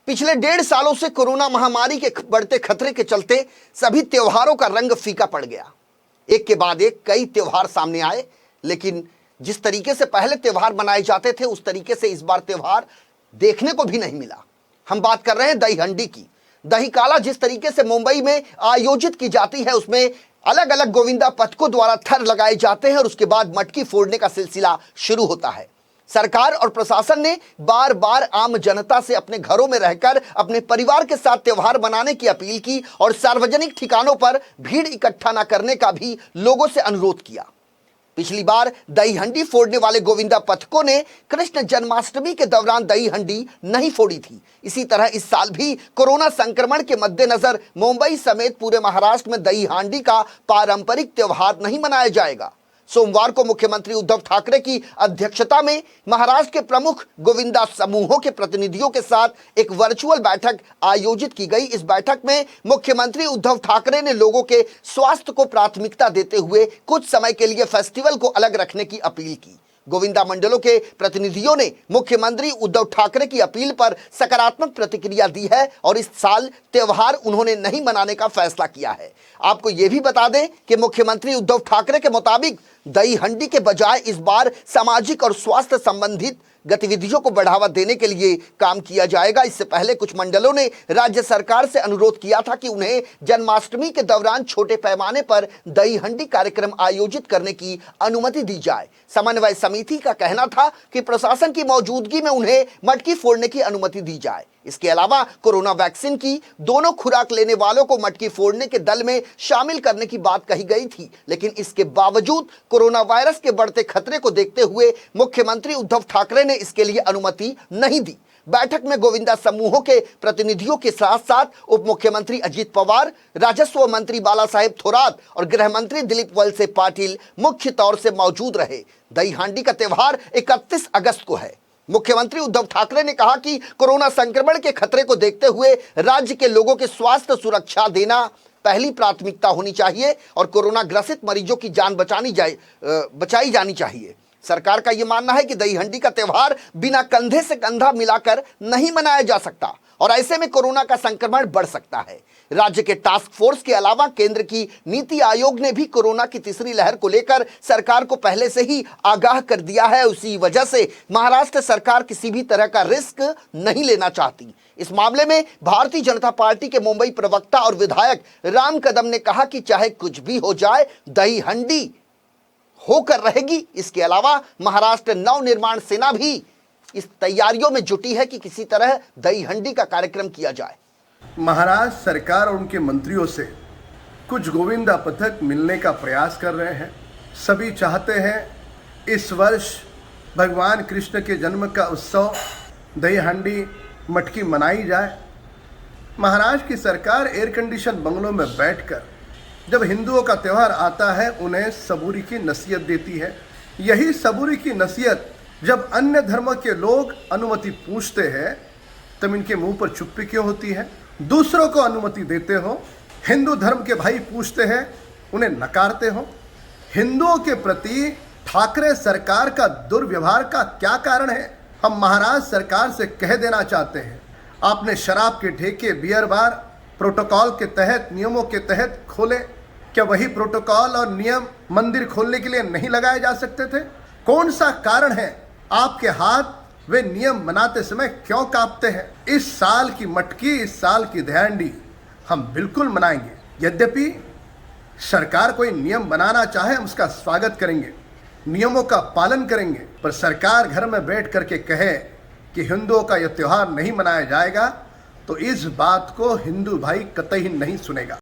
पिछले 1.5 सालों से कोरोना महामारी के बढ़ते खतरे के चलते सभी त्योहारों का रंग फीका पड़ गया। एक के बाद एक कई त्योहार सामने आए, लेकिन जिस तरीके से पहले त्योहार मनाए जाते थे उस तरीके से इस बार त्योहार देखने को भी नहीं मिला। हम बात कर रहे हैं दही हंडी की। दही काला जिस तरीके से मुंबई में आयोजित की जाती है उसमें अलग अलग गोविंदा पथकों द्वारा थर लगाए जाते हैं और उसके बाद मटकी फोड़ने का सिलसिला शुरू होता है। सरकार और प्रशासन ने बार बार आम जनता से अपने घरों में रहकर अपने परिवार के साथ त्योहार मनाने की अपील की और सार्वजनिक ठिकानों पर भीड़ इकट्ठा न करने का भी लोगों से अनुरोध किया। पिछली बार दही हंडी फोड़ने वाले गोविंदा पथकों ने कृष्ण जन्माष्टमी के दौरान दही हंडी नहीं फोड़ी थी। इसी तरह इस साल भी कोरोना संक्रमण के मद्देनजर मुंबई समेत पूरे महाराष्ट्र में दही हांडी का पारंपरिक त्योहार नहीं मनाया जाएगा। सोमवार को मुख्यमंत्री उद्धव ठाकरे की अध्यक्षता में महाराष्ट्र के प्रमुख गोविंदा समूहों के प्रतिनिधियों के साथ एक वर्चुअल बैठक आयोजित की गई। इस बैठक में मुख्यमंत्री उद्धव ठाकरे ने लोगों के स्वास्थ्य को प्राथमिकता देते हुए कुछ समय के लिए फेस्टिवल को अलग रखने की अपील की। गोविंदा मंडलों के प्रतिनिधियों ने मुख्यमंत्री उद्धव ठाकरे की अपील पर सकारात्मक प्रतिक्रिया दी है और इस साल त्योहार उन्होंने नहीं मनाने का फैसला किया है। आपको यह भी बता दें कि मुख्यमंत्री उद्धव ठाकरे के मुताबिक दही हंडी के बजाय इस बार सामाजिक और स्वास्थ्य संबंधित गतिविधियों को बढ़ावा देने के लिए काम किया जाएगा। इससे पहले कुछ मंडलों ने राज्य सरकार से अनुरोध किया था कि उन्हें जन्माष्टमी के दौरान छोटे पैमाने पर दही हंडी कार्यक्रम आयोजित करने की अनुमति दी जाए। समन्वय समिति का कहना था कि प्रशासन की मौजूदगी में उन्हें मटकी फोड़ने की अनुमति दी जाए। इसके अलावा कोरोना वैक्सीन की दोनों खुराक लेने वालों को मटकी फोड़ने के दल में शामिल करने की बात कही गई थी, लेकिन इसके बावजूद कोरोना वायरस के बढ़ते खतरे को देखते हुए मुख्यमंत्री उद्धव ठाकरे ने इसके लिए अनुमति नहीं दी। बैठक में गोविंदा समूहों के प्रतिनिधियों के साथ साथ उप मुख्यमंत्री अजित पवार, राजस्व मंत्री बाला साहेब थोरात और गृह मंत्री दिलीप वलसे पाटिल मुख्य तौर से मौजूद रहे। दही हांडी का त्योहार 31 अगस्त को है। मुख्यमंत्री उद्धव ठाकरे ने कहा कि कोरोना संक्रमण के खतरे को देखते हुए राज्य के लोगों के स्वास्थ्य सुरक्षा देना पहली प्राथमिकता होनी चाहिए और कोरोना ग्रसित मरीजों की जान बचाई जानी चाहिए। सरकार का यह मानना है कि दही हंडी का त्योहार बिना कंधे से कंधा मिलाकर नहीं मनाया जा सकता और ऐसे में कोरोना का संक्रमण बढ़ सकता है। राज्य के टास्क फोर्स के अलावा केंद्र की नीति आयोग ने भी कोरोना की तीसरी लहर को लेकर सरकार को पहले से ही आगाह कर दिया है। उसी वजह से महाराष्ट्र सरकार किसी भी तरह का रिस्क नहीं लेना चाहती। इस मामले में भारतीय जनता पार्टी के मुंबई प्रवक्ता और विधायक राम कदम ने कहा कि चाहे कुछ भी हो जाए दही हंडी होकर रहेगी। इसके अलावा महाराष्ट्र नव निर्माण सेना भी इस तैयारियों में जुटी है कि किसी तरह दही हंडी का कार्यक्रम किया जाए। महाराष्ट्र सरकार और उनके मंत्रियों से कुछ गोविंदा पथक मिलने का प्रयास कर रहे हैं। सभी चाहते हैं इस वर्ष भगवान कृष्ण के जन्म का उत्सव दही हंडी मटकी मनाई जाए। महाराष्ट्र की सरकार एयर कंडीशन बंगलों में बैठकर जब हिंदुओं का त्यौहार आता है उन्हें सबूरी की नसीहत देती है। यही सबूरी की नसीहत जब अन्य धर्म के लोग अनुमति पूछते हैं तब इनके मुंह पर चुप्पी क्यों होती है? दूसरों को अनुमति देते हो, हिंदू धर्म के भाई पूछते हैं उन्हें नकारते हो। हिंदुओं के प्रति ठाकरे सरकार का दुर्व्यवहार का क्या कारण है? हम महाराष्ट्र सरकार से कह देना चाहते हैं, आपने शराब के ठेके बियर बार प्रोटोकॉल के तहत नियमों के तहत खोले, क्या वही प्रोटोकॉल और नियम मंदिर खोलने के लिए नहीं लगाए जा सकते थे? कौन सा कारण है आपके हाथ वे नियम बनाते समय क्यों कांपते हैं? इस साल की मटकी, इस साल की दही हंडी हम बिल्कुल मनाएंगे। यद्यपि सरकार कोई नियम बनाना चाहे हम उसका स्वागत करेंगे, नियमों का पालन करेंगे, पर सरकार घर में बैठ करके कहे कि हिंदुओं का यह त्यौहार नहीं मनाया जाएगा तो इस बात को हिंदू भाई कतई नहीं सुनेगा।